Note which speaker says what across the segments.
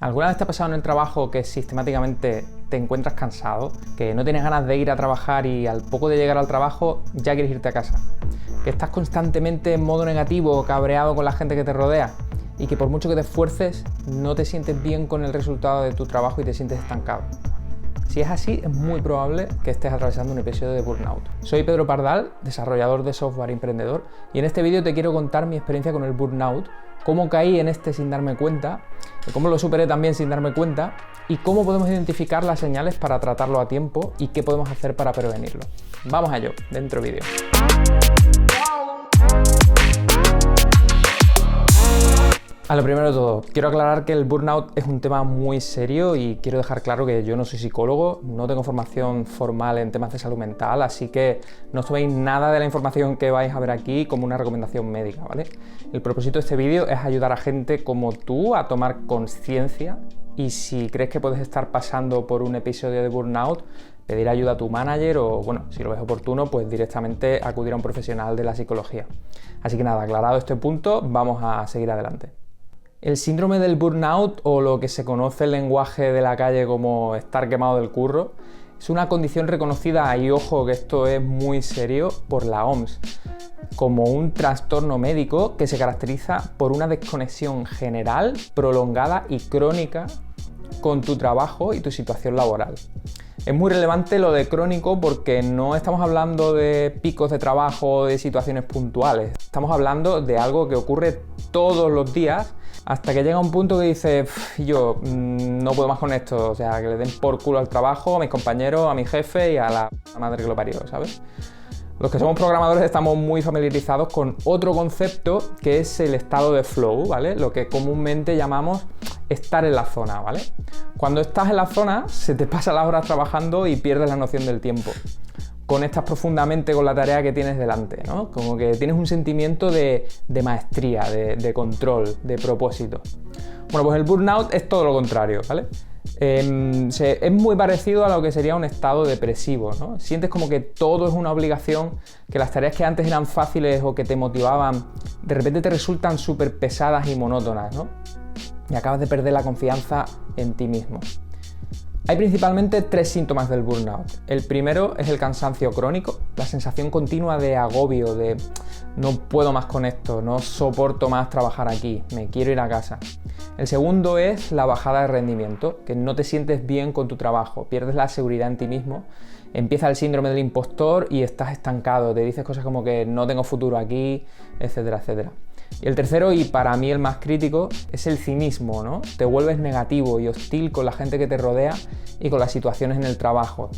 Speaker 1: ¿Alguna vez te ha pasado en el trabajo que sistemáticamente te encuentras cansado, que no tienes ganas de ir a trabajar y al poco de llegar al trabajo ya quieres irte a casa? ¿Que estás constantemente en modo negativo, cabreado con la gente que te rodea y que por mucho que te esfuerces no te sientes bien con el resultado de tu trabajo y te sientes estancado? Si es así, es muy probable que estés atravesando un episodio de burnout. Soy Pedro Pardal, desarrollador de software y emprendedor, y en este vídeo te quiero contar mi experiencia con el burnout, cómo caí en este sin darme cuenta, cómo lo superé también sin darme cuenta, y cómo podemos identificar las señales para tratarlo a tiempo y qué podemos hacer para prevenirlo. Vamos a ello, dentro vídeo. A lo primero de todo, quiero aclarar que el burnout es un tema muy serio y quiero dejar claro que yo no soy psicólogo, no tengo formación formal en temas de salud mental, así que no os toméis nada de la información que vais a ver aquí como una recomendación médica, ¿vale? El propósito de este vídeo es ayudar a gente como tú a tomar conciencia y si crees que puedes estar pasando por un episodio de burnout, pedir ayuda a tu manager o, bueno, si lo ves oportuno, pues directamente acudir a un profesional de la psicología. Así que nada, aclarado este punto, vamos a seguir adelante. El síndrome del burnout, o lo que se conoce en el lenguaje de la calle como estar quemado del curro, es una condición reconocida, y ojo que esto es muy serio, por la OMS, como un trastorno médico que se caracteriza por una desconexión general, prolongada y crónica con tu trabajo y tu situación laboral. Es muy relevante lo de crónico porque no estamos hablando de picos de trabajo o de situaciones puntuales. Estamos hablando de algo que ocurre todos los días hasta que llega un punto que dices, yo no puedo más con esto, o sea, que le den por culo al trabajo, a mis compañeros, a mi jefe y a la madre que lo parió, ¿sabes? Los que somos programadores estamos muy familiarizados con otro concepto que es el estado de flow, ¿vale? Lo que comúnmente llamamos estar en la zona, ¿vale? Cuando estás en la zona se te pasan las horas trabajando y pierdes la noción del tiempo. Conectas profundamente con la tarea que tienes delante, ¿no? Como que tienes un sentimiento de maestría, de control, de propósito. Bueno, pues el burnout es todo lo contrario, ¿vale? Es muy parecido a lo que sería un estado depresivo, ¿no? Sientes como que todo es una obligación, que las tareas que antes eran fáciles o que te motivaban, de repente te resultan súper pesadas y monótonas, ¿no? Y acabas de perder la confianza en ti mismo. Hay principalmente tres síntomas del burnout. El primero es el cansancio crónico, la sensación continua de agobio, de no puedo más con esto, no soporto más trabajar aquí, me quiero ir a casa. El segundo es la bajada de rendimiento, que no te sientes bien con tu trabajo, pierdes la seguridad en ti mismo, empieza el síndrome del impostor y estás estancado, te dices cosas como que no tengo futuro aquí, etcétera, etcétera. Y el tercero, y para mí el más crítico, es el cinismo, ¿no? Te vuelves negativo y hostil con la gente que te rodea y con las situaciones en el trabajo.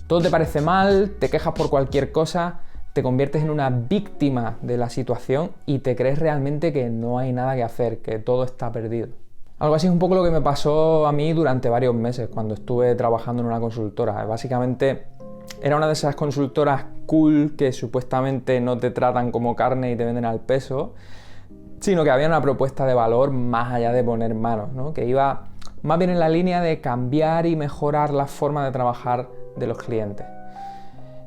Speaker 1: Todo te parece mal, te quejas por cualquier cosa, te conviertes en una víctima de la situación y te crees realmente que no hay nada que hacer, que todo está perdido. Algo así es un poco lo que me pasó a mí durante varios meses cuando estuve trabajando en una consultora. Básicamente era una de esas consultoras cool que supuestamente no te tratan como carne y te venden al peso, sino que había una propuesta de valor más allá de poner manos, ¿no? Que iba más bien en la línea de cambiar y mejorar la forma de trabajar de los clientes.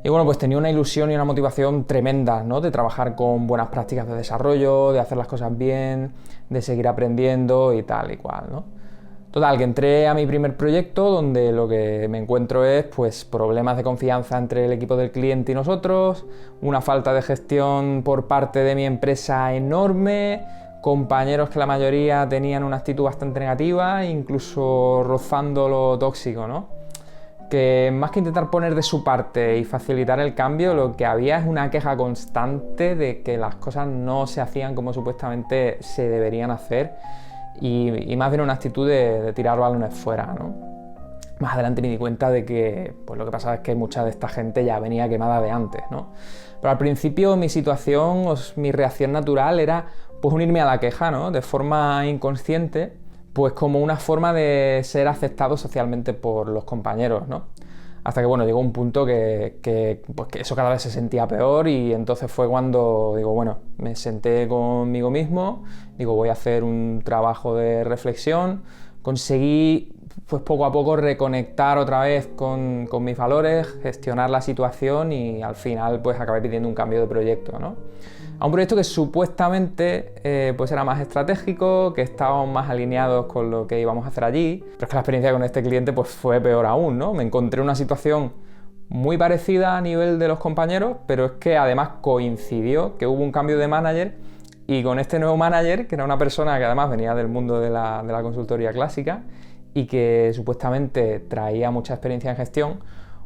Speaker 1: Y bueno, pues tenía una ilusión y una motivación tremenda, ¿no? De trabajar con buenas prácticas de desarrollo, de hacer las cosas bien, de seguir aprendiendo y tal y cual, ¿no? Total, que entré a mi primer proyecto donde lo que me encuentro es pues problemas de confianza entre el equipo del cliente y nosotros, una falta de gestión por parte de mi empresa enorme, compañeros que la mayoría tenían una actitud bastante negativa, incluso rozando lo tóxico, ¿no? Que más que intentar poner de su parte y facilitar el cambio, lo que había es una queja constante de que las cosas no se hacían como supuestamente se deberían hacer y más bien una actitud de tirar balones fuera, ¿no? Más adelante me di cuenta de que pues lo que pasaba es que mucha de esta gente ya venía quemada de antes, ¿no? Pero al principio mi situación, mi reacción natural era pues unirme a la queja, ¿no? De forma inconsciente, pues como una forma de ser aceptado socialmente por los compañeros, ¿no? Hasta que, bueno, llegó un punto que eso cada vez se sentía peor y entonces fue cuando, digo, bueno, me senté conmigo mismo, digo, voy a hacer un trabajo de reflexión, conseguí, pues poco a poco reconectar otra vez con mis valores, gestionar la situación y al final, pues acabé pidiendo un cambio de proyecto, ¿no? a un proyecto que supuestamente pues era más estratégico, que estábamos más alineados con lo que íbamos a hacer allí, pero es que la experiencia con este cliente pues fue peor aún, ¿no? Me encontré una situación muy parecida a nivel de los compañeros, pero es que además coincidió que hubo un cambio de manager y con este nuevo manager, que era una persona que además venía del mundo de la consultoría clásica y que supuestamente traía mucha experiencia en gestión,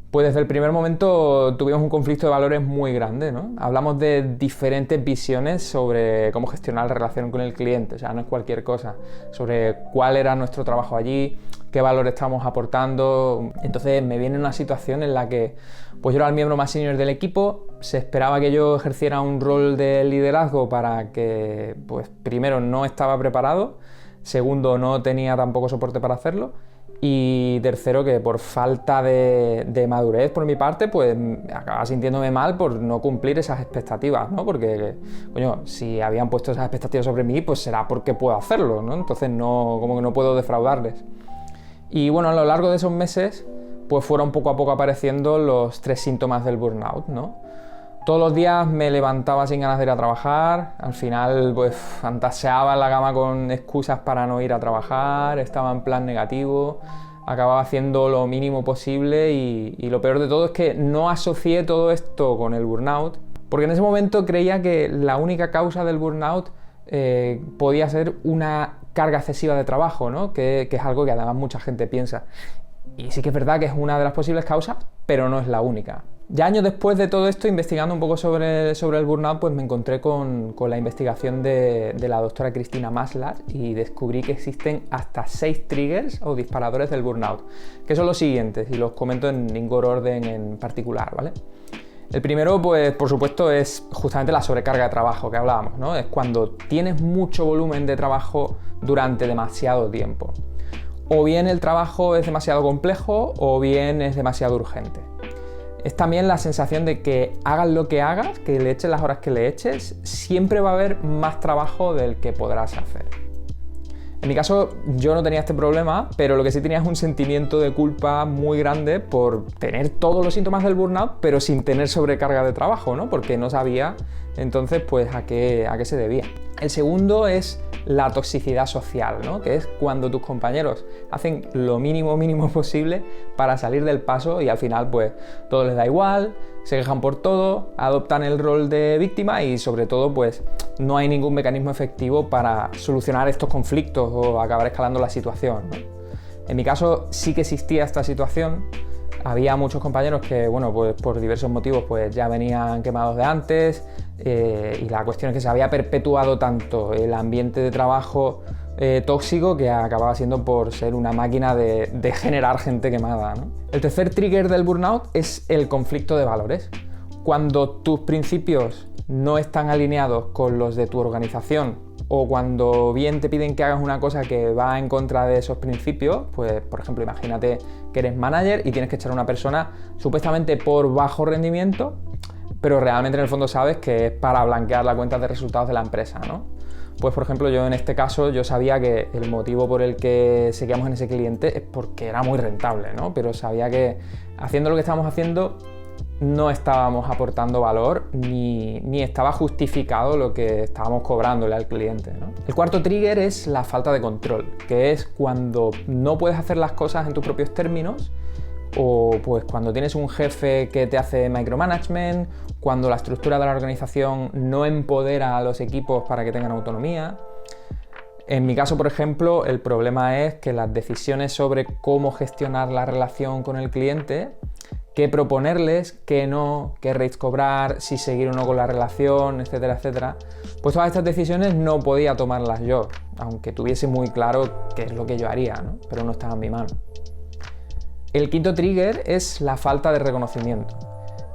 Speaker 1: pues desde el primer momento tuvimos un conflicto de valores muy grande, ¿no? Hablamos de diferentes visiones sobre cómo gestionar la relación con el cliente, o sea, no es cualquier cosa, sobre cuál era nuestro trabajo allí, qué valor estamos aportando. Entonces me viene una situación en la que pues yo era el miembro más senior del equipo, se esperaba que yo ejerciera un rol de liderazgo para que, pues primero, no estaba preparado, segundo, no tenía tampoco soporte para hacerlo, y tercero, que por falta de madurez por mi parte, pues acababa sintiéndome mal por no cumplir esas expectativas, ¿no? Porque, coño, si habían puesto esas expectativas sobre mí, pues será porque puedo hacerlo, ¿no? Entonces no, como que no puedo defraudarles. Y bueno, a lo largo de esos meses, pues fueron poco a poco apareciendo los 3 síntomas del burnout, ¿no? Todos los días me levantaba sin ganas de ir a trabajar, al final pues fantaseaba en la cama con excusas para no ir a trabajar, estaba en plan negativo, acababa haciendo lo mínimo posible y lo peor de todo es que no asocié todo esto con el burnout, porque en ese momento creía que la única causa del burnout podía ser una carga excesiva de trabajo, ¿no? Que es algo que además mucha gente piensa. Y sí que es verdad que es una de las posibles causas, pero no es la única. Ya años después de todo esto, investigando un poco sobre el burnout, pues me encontré con la investigación de la doctora Cristina Maslach y descubrí que existen hasta 6 triggers o disparadores del burnout, que son los siguientes, y los comento en ningún orden en particular, ¿vale? El primero, pues por supuesto, es justamente la sobrecarga de trabajo que hablábamos, ¿no? Es cuando tienes mucho volumen de trabajo durante demasiado tiempo. O bien el trabajo es demasiado complejo o bien es demasiado urgente. Es también la sensación de que hagas lo que hagas, que le eches las horas que le eches, siempre va a haber más trabajo del que podrás hacer. En mi caso yo no tenía este problema, pero lo que sí tenía es un sentimiento de culpa muy grande por tener todos los síntomas del burnout, pero sin tener sobrecarga de trabajo, ¿no? Porque no sabía entonces pues a qué se debía. El segundo es la toxicidad social, ¿no? Que es cuando tus compañeros hacen lo mínimo posible para salir del paso y al final pues todo les da igual, se quejan por todo, adoptan el rol de víctima y sobre todo pues no hay ningún mecanismo efectivo para solucionar estos conflictos o acabar escalando la situación, ¿no? En mi caso sí que existía esta situación. Había muchos compañeros que, bueno, pues por diversos motivos pues ya venían quemados de antes y la cuestión es que se había perpetuado tanto el ambiente de trabajo tóxico que acababa siendo por ser una máquina de generar gente quemada, ¿no? El tercer trigger del burnout es el conflicto de valores. Cuando tus principios no están alineados con los de tu organización o cuando bien te piden que hagas una cosa que va en contra de esos principios, pues por ejemplo imagínate que eres manager y tienes que echar a una persona supuestamente por bajo rendimiento, pero realmente en el fondo sabes que es para blanquear la cuenta de resultados de la empresa, ¿no? Pues por ejemplo yo en este caso yo sabía que el motivo por el que seguíamos en ese cliente es porque era muy rentable, ¿no? Pero sabía que haciendo lo que estábamos haciendo no estábamos aportando valor ni estaba justificado lo que estábamos cobrándole al cliente, ¿no? El cuarto trigger es la falta de control, que es cuando no puedes hacer las cosas en tus propios términos o pues cuando tienes un jefe que te hace micromanagement, cuando la estructura de la organización no empodera a los equipos para que tengan autonomía. En mi caso, por ejemplo, el problema es que las decisiones sobre cómo gestionar la relación con el cliente, qué proponerles, qué no, qué rates cobrar, si seguir o no con la relación, etcétera, etcétera, pues todas estas decisiones no podía tomarlas yo, aunque tuviese muy claro qué es lo que yo haría, ¿no? Pero no estaba en mi mano. El quinto trigger es la falta de reconocimiento,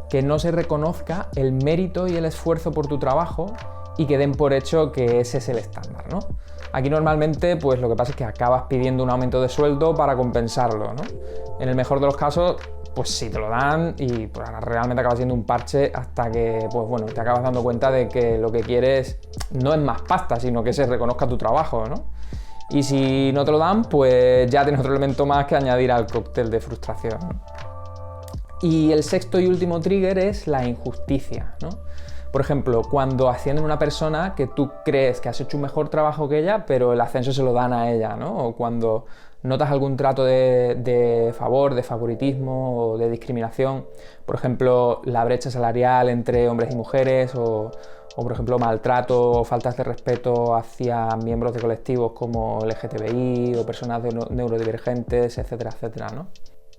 Speaker 1: que no se reconozca el mérito y el esfuerzo por tu trabajo y que den por hecho que ese es el estándar, ¿no? Aquí normalmente pues lo que pasa es que acabas pidiendo un aumento de sueldo para compensarlo, ¿no? En el mejor de los casos pues sí te lo dan y pues, realmente acaba siendo un parche hasta que pues bueno, te acabas dando cuenta de que lo que quieres no es más pasta, sino que se reconozca tu trabajo, ¿no? Y si no te lo dan, pues ya tienes otro elemento más que añadir al cóctel de frustración. Y el sexto y último trigger es la injusticia, ¿no? Por ejemplo, cuando ascienden a una persona que tú crees que has hecho un mejor trabajo que ella, pero el ascenso se lo dan a ella, ¿no? O cuando notas algún trato de favor, de favoritismo o de discriminación. Por ejemplo, la brecha salarial entre hombres y mujeres o por ejemplo, maltrato o faltas de respeto hacia miembros de colectivos como LGTBI o personas neurodivergentes, etcétera, etcétera, ¿no?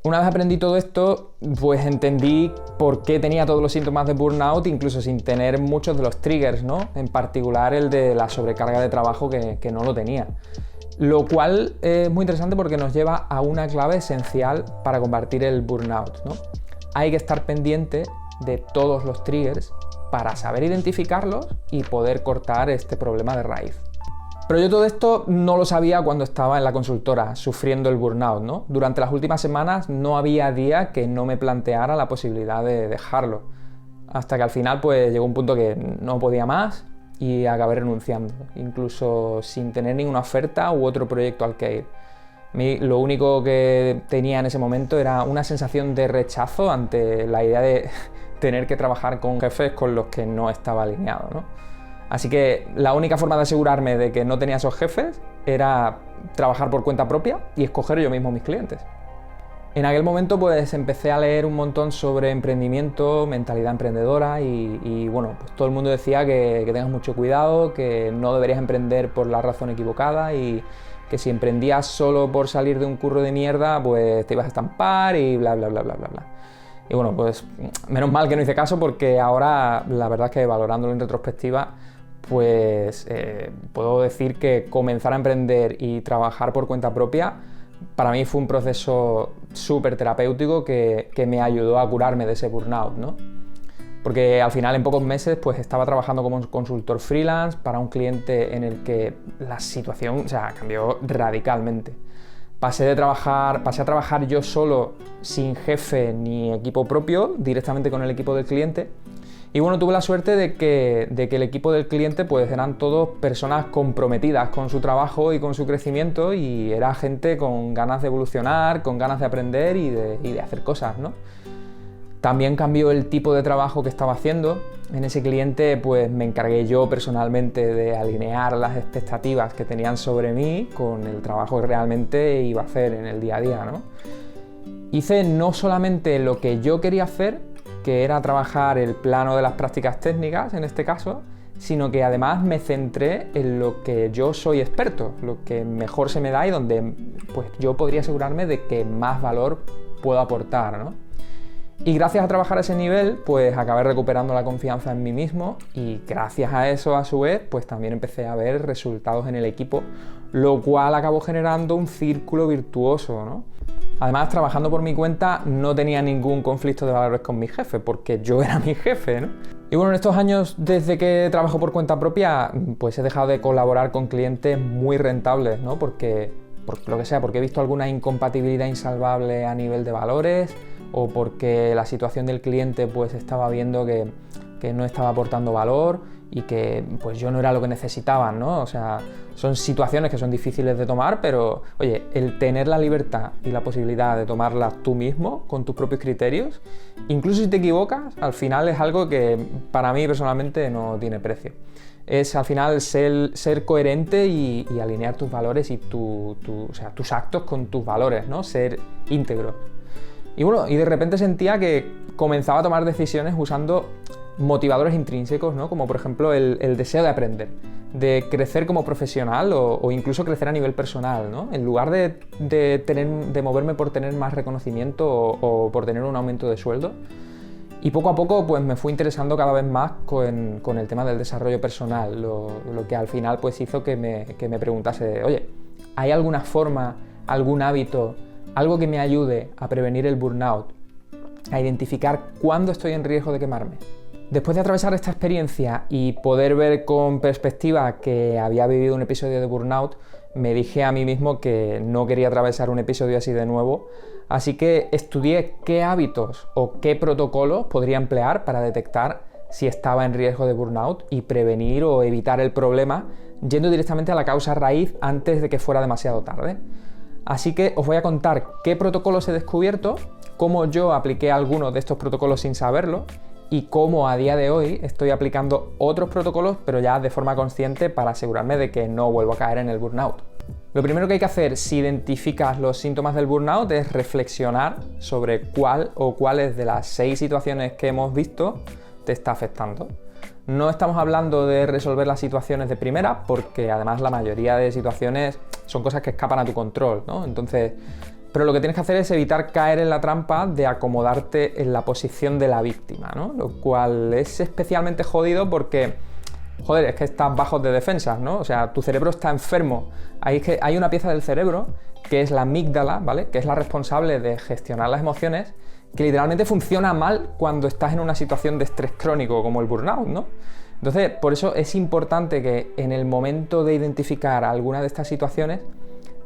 Speaker 1: Una vez aprendí todo esto, pues entendí por qué tenía todos los síntomas de burnout, incluso sin tener muchos de los triggers, ¿no? En particular el de la sobrecarga de trabajo que no lo tenía. Lo cual es muy interesante porque nos lleva a una clave esencial para combatir el burnout, ¿no? Hay que estar pendiente de todos los triggers para saber identificarlos y poder cortar este problema de raíz. Pero yo todo esto no lo sabía cuando estaba en la consultora, sufriendo el burnout, ¿no? Durante las últimas semanas no había día que no me planteara la posibilidad de dejarlo. Hasta que al final pues llegó un punto que no podía más y acabé renunciando, incluso sin tener ninguna oferta u otro proyecto al que ir. A mí lo único que tenía en ese momento era una sensación de rechazo ante la idea de tener que trabajar con jefes con los que no estaba alineado, ¿no? Así que la única forma de asegurarme de que no tenía esos jefes era trabajar por cuenta propia y escoger yo mismo mis clientes. En aquel momento pues empecé a leer un montón sobre emprendimiento, mentalidad emprendedora y bueno, pues todo el mundo decía que tengas mucho cuidado, que no deberías emprender por la razón equivocada y que si emprendías solo por salir de un curro de mierda pues te ibas a estampar y bla bla bla bla bla bla. Y bueno, pues menos mal que no hice caso porque ahora la verdad es que valorándolo en retrospectiva pues puedo decir que comenzar a emprender y trabajar por cuenta propia para mí fue un proceso súper terapéutico que me ayudó a curarme de ese burnout, ¿no? Porque al final en pocos meses pues estaba trabajando como consultor freelance para un cliente en el que la situación, o sea, cambió radicalmente. Pasé a trabajar yo solo, sin jefe ni equipo propio, directamente con el equipo del cliente. Y bueno, tuve la suerte de que el equipo del cliente pues eran todos personas comprometidas con su trabajo y con su crecimiento y era gente con ganas de evolucionar, con ganas de aprender y de hacer cosas, ¿no? También cambió el tipo de trabajo que estaba haciendo. En ese cliente pues me encargué yo personalmente de alinear las expectativas que tenían sobre mí con el trabajo que realmente iba a hacer en el día a día, ¿no? Hice no solamente lo que yo quería hacer, que era trabajar el plano de las prácticas técnicas en este caso, sino que además me centré en lo que yo soy experto, lo que mejor se me da y donde pues yo podría asegurarme de que más valor puedo aportar, ¿no? Y gracias a trabajar a ese nivel, pues acabé recuperando la confianza en mí mismo y gracias a eso, a su vez, pues también empecé a ver resultados en el equipo, lo cual acabó generando un círculo virtuoso, ¿no? Además, trabajando por mi cuenta, no tenía ningún conflicto de valores con mi jefe, porque yo era mi jefe, ¿no? Y bueno, en estos años, desde que trabajo por cuenta propia, pues he dejado de colaborar con clientes muy rentables, ¿no? Por lo que sea, porque he visto alguna incompatibilidad insalvable a nivel de valores, o porque la situación del cliente pues estaba viendo que no estaba aportando valor y que pues yo no era lo que necesitaban, ¿no? O sea, son situaciones que son difíciles de tomar, pero oye, el tener la libertad y la posibilidad de tomarlas tú mismo, con tus propios criterios, incluso si te equivocas, al final es algo que para mí personalmente no tiene precio. Es al final ser coherente y alinear tus valores y o sea, tus actos con tus valores, ¿no? Ser íntegro. Y bueno, y de repente sentía que comenzaba a tomar decisiones usando motivadores intrínsecos, ¿no? Como por ejemplo el deseo de aprender, de crecer como profesional o incluso crecer a nivel personal, ¿no? En lugar de moverme por tener más reconocimiento o por tener un aumento de sueldo. Y poco a poco pues me fui interesando cada vez más con el tema del desarrollo personal, lo que al final pues hizo que me preguntase, oye, ¿hay alguna forma, algún hábito, algo que me ayude a prevenir el burnout, a identificar cuándo estoy en riesgo de quemarme? Después de atravesar esta experiencia y poder ver con perspectiva que había vivido un episodio de burnout, me dije a mí mismo que no quería atravesar un episodio así de nuevo, así que estudié qué hábitos o qué protocolos podría emplear para detectar si estaba en riesgo de burnout y prevenir o evitar el problema yendo directamente a la causa raíz antes de que fuera demasiado tarde. Así que os voy a contar qué protocolos he descubierto, cómo yo apliqué algunos de estos protocolos sin saberlo y cómo a día de hoy estoy aplicando otros protocolos, pero ya de forma consciente para asegurarme de que no vuelvo a caer en el burnout. Lo primero que hay que hacer si identificas los síntomas del burnout es reflexionar sobre cuál o cuáles de las 6 situaciones que hemos visto te está afectando. No estamos hablando de resolver las situaciones de primera, porque además la mayoría de situaciones son cosas que escapan a tu control, ¿no? Entonces, pero lo que tienes que hacer es evitar caer en la trampa de acomodarte en la posición de la víctima, ¿no? Lo cual es especialmente jodido porque, joder, es que estás bajo de defensas, ¿no? O sea, tu cerebro está enfermo. Hay una pieza del cerebro que es la amígdala, ¿vale? Que es la responsable de gestionar las emociones, que literalmente funciona mal cuando estás en una situación de estrés crónico como el burnout, ¿no? Entonces, por eso es importante que en el momento de identificar alguna de estas situaciones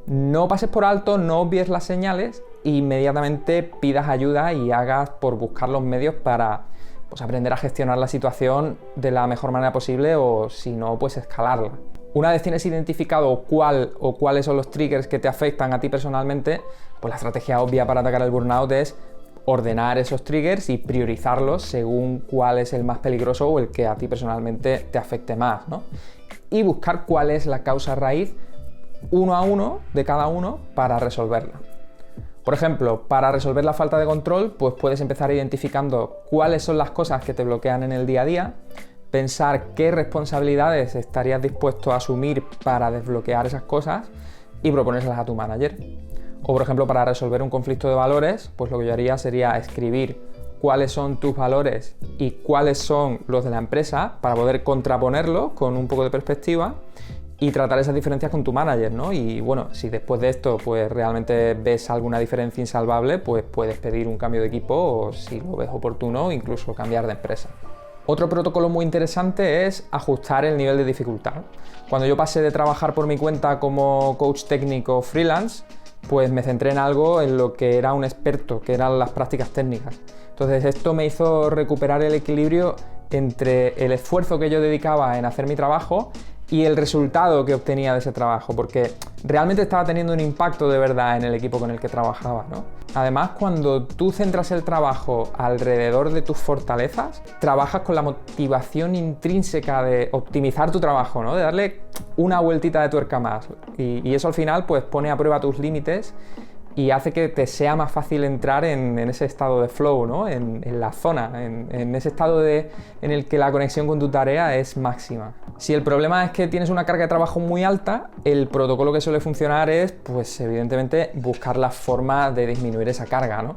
Speaker 1: no pases por alto, no obvies las señales e inmediatamente pidas ayuda y hagas por buscar los medios para pues, aprender a gestionar la situación de la mejor manera posible o si no, pues escalarla. Una vez tienes identificado cuál o cuáles son los triggers que te afectan a ti personalmente, pues la estrategia obvia para atacar el burnout es ordenar esos triggers y priorizarlos según cuál es el más peligroso o el que a ti personalmente te afecte más, ¿no? Y buscar cuál es la causa raíz uno a uno de cada uno para resolverla. Por ejemplo, para resolver la falta de control, pues puedes empezar identificando cuáles son las cosas que te bloquean en el día a día, pensar qué responsabilidades estarías dispuesto a asumir para desbloquear esas cosas y proponérselas a tu manager. O por ejemplo, para resolver un conflicto de valores, pues lo que yo haría sería escribir cuáles son tus valores y cuáles son los de la empresa para poder contraponerlos con un poco de perspectiva y tratar esas diferencias con tu manager, ¿no? Y bueno, si después de esto pues realmente ves alguna diferencia insalvable, pues puedes pedir un cambio de equipo o si lo ves oportuno, incluso cambiar de empresa. Otro protocolo muy interesante es ajustar el nivel de dificultad. Cuando yo pasé de trabajar por mi cuenta como coach técnico freelance, pues me centré en algo en lo que era un experto, que eran las prácticas técnicas. Entonces esto me hizo recuperar el equilibrio entre el esfuerzo que yo dedicaba en hacer mi trabajo y el resultado que obtenía de ese trabajo, porque realmente estaba teniendo un impacto de verdad en el equipo con el que trabajaba, ¿no? Además, cuando tú centras el trabajo alrededor de tus fortalezas, trabajas con la motivación intrínseca de optimizar tu trabajo, ¿no? De darle una vueltita de tuerca más. Y eso al final pues pone a prueba tus límites y hace que te sea más fácil entrar en ese estado de flow, ¿no? En la zona, en ese estado en el que la conexión con tu tarea es máxima. Si el problema es que tienes una carga de trabajo muy alta, el protocolo que suele funcionar es, pues evidentemente, buscar la forma de disminuir esa carga, ¿no?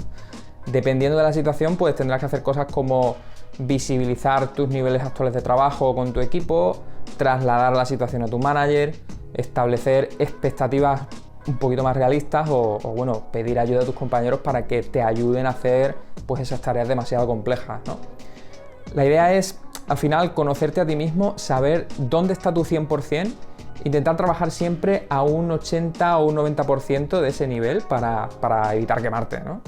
Speaker 1: Dependiendo de la situación, pues tendrás que hacer cosas como visibilizar tus niveles actuales de trabajo con tu equipo, trasladar la situación a tu manager, establecer expectativas un poquito más realistas o bueno, pedir ayuda a tus compañeros para que te ayuden a hacer pues esas tareas demasiado complejas, ¿no? La idea es, al final, conocerte a ti mismo, saber dónde está tu 100%, intentar trabajar siempre a un 80 o un 90% de ese nivel para evitar quemarte, ¿no?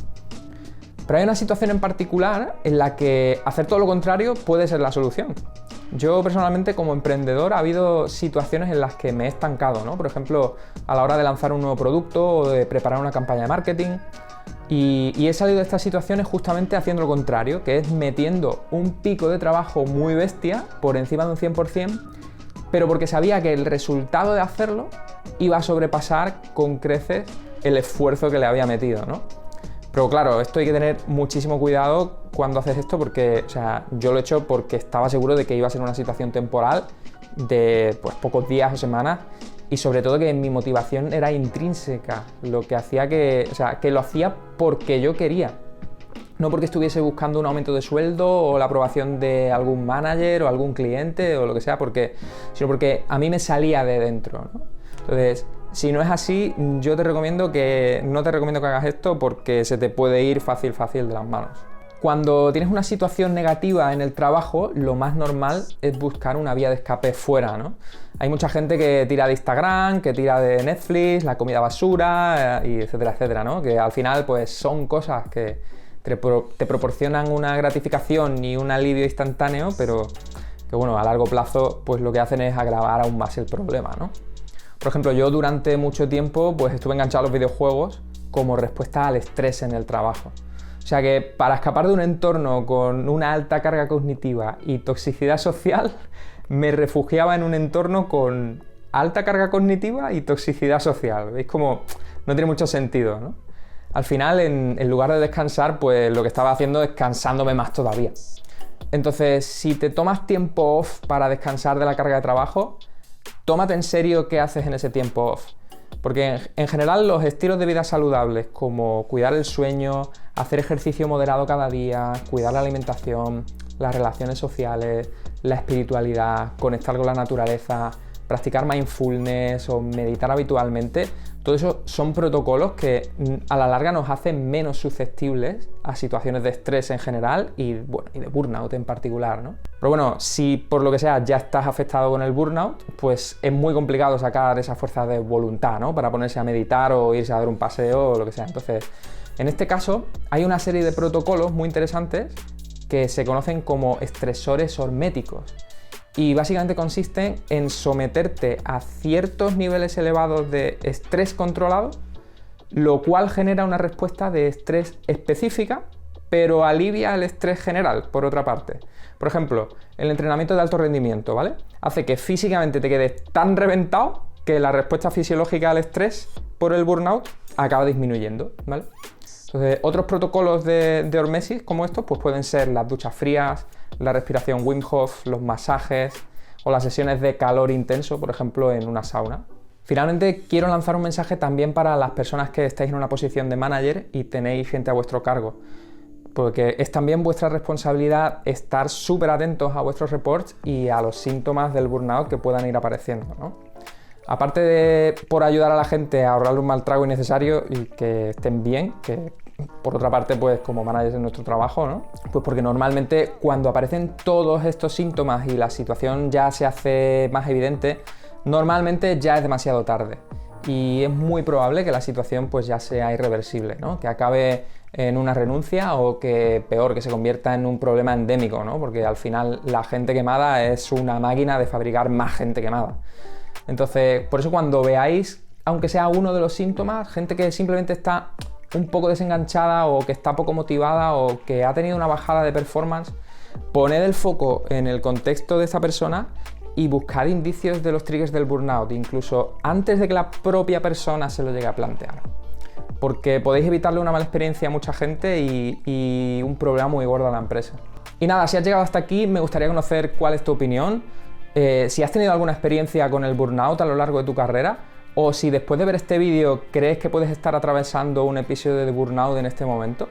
Speaker 1: Pero hay una situación en particular en la que hacer todo lo contrario puede ser la solución. Yo personalmente como emprendedor ha habido situaciones en las que me he estancado, ¿no? Por ejemplo, a la hora de lanzar un nuevo producto o de preparar una campaña de marketing. Y he salido de estas situaciones justamente haciendo lo contrario, que es metiendo un pico de trabajo muy bestia por encima de un 100%, pero porque sabía que el resultado de hacerlo iba a sobrepasar con creces el esfuerzo que le había metido, ¿no? Pero claro, esto hay que tener muchísimo cuidado cuando haces esto porque, o sea, yo lo he hecho porque estaba seguro de que iba a ser una situación temporal de pues, pocos días o semanas y sobre todo que mi motivación era intrínseca, lo que hacía que lo hacía porque yo quería, no porque estuviese buscando un aumento de sueldo o la aprobación de algún manager o algún cliente o lo que sea, sino porque a mí me salía de dentro, ¿no? Entonces, si no es así, yo no te recomiendo que hagas esto porque se te puede ir fácil de las manos. Cuando tienes una situación negativa en el trabajo, lo más normal es buscar una vía de escape fuera, ¿no? Hay mucha gente que tira de Instagram, que tira de Netflix, la comida basura, y etcétera, ¿no? Que al final pues son cosas que te proporcionan una gratificación y un alivio instantáneo, pero que bueno, a largo plazo pues lo que hacen es agravar aún más el problema, ¿no? Por ejemplo, yo durante mucho tiempo pues estuve enganchado a los videojuegos como respuesta al estrés en el trabajo. O sea que para escapar de un entorno con una alta carga cognitiva y toxicidad social, me refugiaba en un entorno con alta carga cognitiva y toxicidad social. ¿Veis cómo no tiene mucho sentido, ¿no? Al final, en lugar de descansar, pues lo que estaba haciendo es cansándome más todavía. Entonces, si te tomas tiempo off para descansar de la carga de trabajo, tómate en serio qué haces en ese tiempo off. Porque en general los estilos de vida saludables como cuidar el sueño, hacer ejercicio moderado cada día, cuidar la alimentación, las relaciones sociales, la espiritualidad, conectar con la naturaleza, practicar mindfulness o meditar habitualmente, todo eso son protocolos que a la larga nos hacen menos susceptibles a situaciones de estrés en general y, bueno, y de burnout en particular, ¿no? Pero bueno, si por lo que sea ya estás afectado con el burnout, pues es muy complicado sacar esa fuerza de voluntad, ¿no? Para ponerse a meditar o irse a dar un paseo o lo que sea. Entonces, en este caso, hay una serie de protocolos muy interesantes que se conocen como estresores horméticos. Y básicamente consisten en someterte a ciertos niveles elevados de estrés controlado, lo cual genera una respuesta de estrés específica, pero alivia el estrés general, por otra parte. Por ejemplo, el entrenamiento de alto rendimiento, ¿vale? Hace que físicamente te quedes tan reventado que la respuesta fisiológica al estrés por el burnout acaba disminuyendo, ¿vale? Entonces, otros protocolos de hormesis como estos pues pueden ser las duchas frías, la respiración Wim Hof, los masajes o las sesiones de calor intenso, por ejemplo, en una sauna. Finalmente, quiero lanzar un mensaje también para las personas que estáis en una posición de manager y tenéis gente a vuestro cargo, porque es también vuestra responsabilidad estar súper atentos a vuestros reports y a los síntomas del burnout que puedan ir apareciendo, ¿no? Aparte de por ayudar a la gente a ahorrarle un mal trago innecesario y que estén bien, que por otra parte, pues como managers en nuestro trabajo, ¿no? Pues porque normalmente cuando aparecen todos estos síntomas y la situación ya se hace más evidente, normalmente ya es demasiado tarde. Y es muy probable que la situación pues ya sea irreversible, ¿no? Que acabe en una renuncia o que peor, que se convierta en un problema endémico, ¿no? Porque al final la gente quemada es una máquina de fabricar más gente quemada. Entonces, por eso cuando veáis, aunque sea uno de los síntomas, gente que simplemente está un poco desenganchada o que está poco motivada o que ha tenido una bajada de performance, poned el foco en el contexto de esa persona y buscad indicios de los triggers del burnout, incluso antes de que la propia persona se lo llegue a plantear. Porque podéis evitarle una mala experiencia a mucha gente y un problema muy gordo a la empresa. Y nada, si has llegado hasta aquí, me gustaría conocer cuál es tu opinión, si has tenido alguna experiencia con el burnout a lo largo de tu carrera, o si después de ver este vídeo crees que puedes estar atravesando un episodio de burnout en este momento,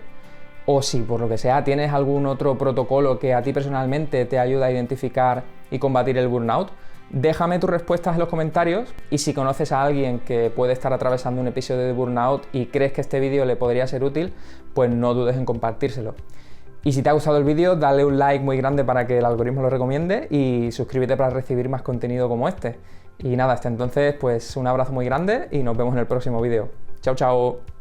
Speaker 1: o si por lo que sea tienes algún otro protocolo que a ti personalmente te ayuda a identificar y combatir el burnout, déjame tus respuestas en los comentarios y si conoces a alguien que puede estar atravesando un episodio de burnout y crees que este vídeo le podría ser útil, pues no dudes en compartírselo. Y si te ha gustado el vídeo, dale un like muy grande para que el algoritmo lo recomiende y suscríbete para recibir más contenido como este. Y nada, hasta entonces, pues un abrazo muy grande y nos vemos en el próximo vídeo. Chao, chao.